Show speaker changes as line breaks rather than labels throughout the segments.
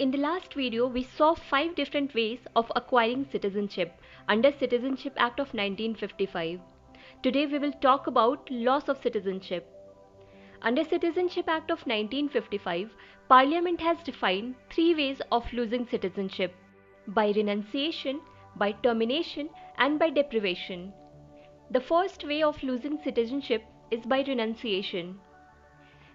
In the last video, we saw 5 different ways of acquiring citizenship under Citizenship Act of 1955. Today we will talk about loss of citizenship. Under Citizenship Act of 1955, Parliament has defined 3 ways of losing citizenship: by renunciation, by termination, and by deprivation. The first way of losing citizenship is by renunciation.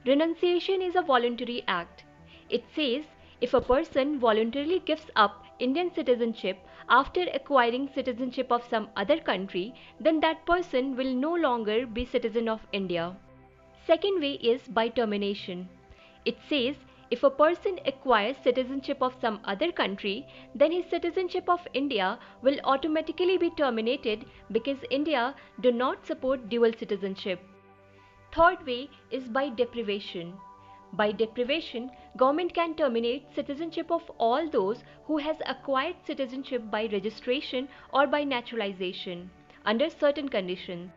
Renunciation is a voluntary act. It says if a person voluntarily gives up Indian citizenship after acquiring citizenship of some other country, then that person will no longer be citizen of India. Second way is by termination. It says if a person acquires citizenship of some other country, then his citizenship of India will automatically be terminated because India do not support dual citizenship. Third way is by deprivation. By deprivation, government can terminate citizenship of all those who has acquired citizenship by registration or by naturalization under certain conditions.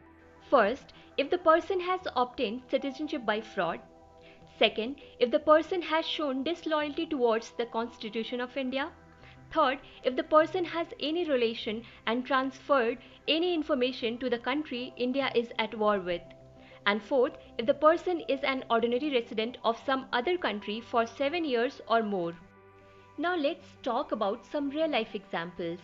First, if the person has obtained citizenship by fraud. Second, if the person has shown disloyalty towards the Constitution of India. Third, if the person has any relation and transferred any information to the country India is at war with. And fourth, if the person is an ordinary resident of some other country for 7 years or more. Now let's talk about some real life examples.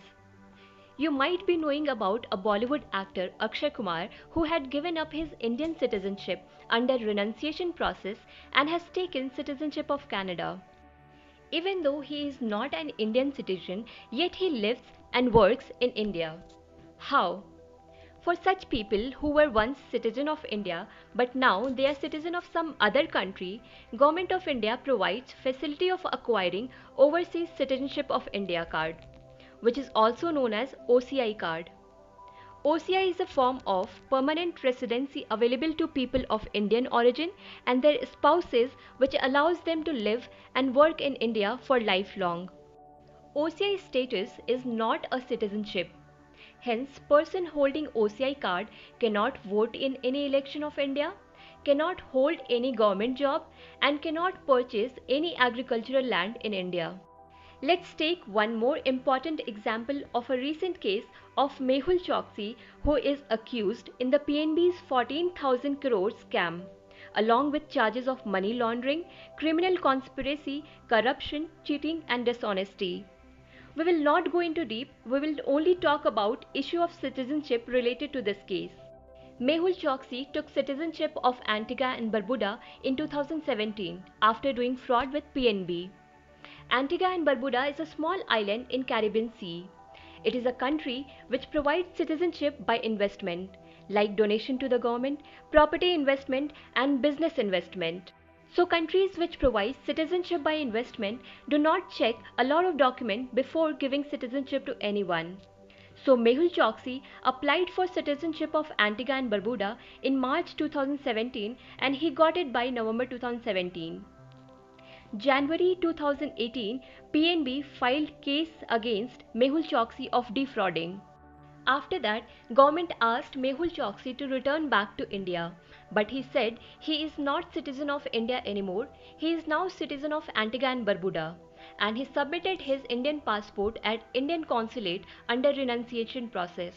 You might be knowing about a Bollywood actor Akshay Kumar who had given up his Indian citizenship under renunciation process and has taken citizenship of Canada. Even though he is not an Indian citizen, yet he lives and works in India. How? For such people who were once citizen of India but now they are citizen of some other country, Government of India provides facility of acquiring Overseas Citizenship of India card, which is also known as OCI card. OCI is a form of permanent residency available to people of Indian origin and their spouses, which allows them to live and work in India for lifelong. OCI status is not a citizenship. Hence, person holding OCI card cannot vote in any election of India, cannot hold any government job, and cannot purchase any agricultural land in India. Let's take one more important example of a recent case of Mehul Choksi, who is accused in the PNB's 14,000 crore scam, along with charges of money laundering, criminal conspiracy, corruption, cheating, and dishonesty. We will not go into deep, we will only talk about issue of citizenship related to this case. Mehul Choksi took citizenship of Antigua and Barbuda in 2017 after doing fraud with PNB. Antigua and Barbuda is a small island in Caribbean Sea. It is a country which provides citizenship by investment, like donation to the government, property investment, and business investment. So countries which provide citizenship by investment do not check a lot of documents before giving citizenship to anyone. So Mehul Choksi applied for citizenship of Antigua and Barbuda in March 2017 and he got it by November 2017. January 2018, PNB filed case against Mehul Choksi of defrauding. After that, government asked Mehul Choksi to return back to India, but he said he is not citizen of India anymore, he is now citizen of Antigua and Barbuda, and he submitted his Indian passport at Indian consulate under renunciation process.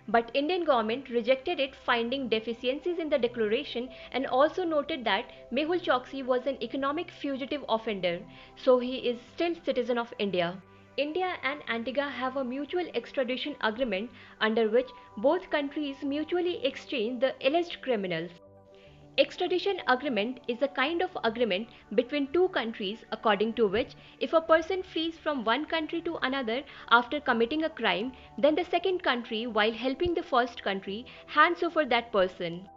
But Indian government rejected it, finding deficiencies in the declaration, and also noted that Mehul Choksi was an economic fugitive offender, so he is still citizen of India. India and Antigua have a mutual extradition agreement under which both countries mutually exchange the alleged criminals. Extradition agreement is a kind of agreement between two countries according to which if a person flees from one country to another after committing a crime, then the second country, while helping the first country, hands over that person.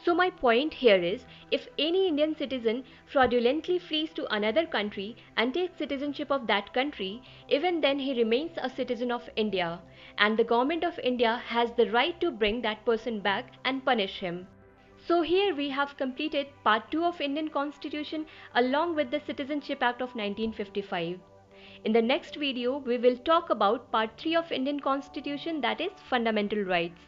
So my point here is, if any Indian citizen fraudulently flees to another country and takes citizenship of that country, even then he remains a citizen of India, and the government of India has the right to bring that person back and punish him. So here we have completed part 2 of Indian Constitution along with the Citizenship Act of 1955. In the next video, we will talk about part 3 of Indian Constitution, that is fundamental rights.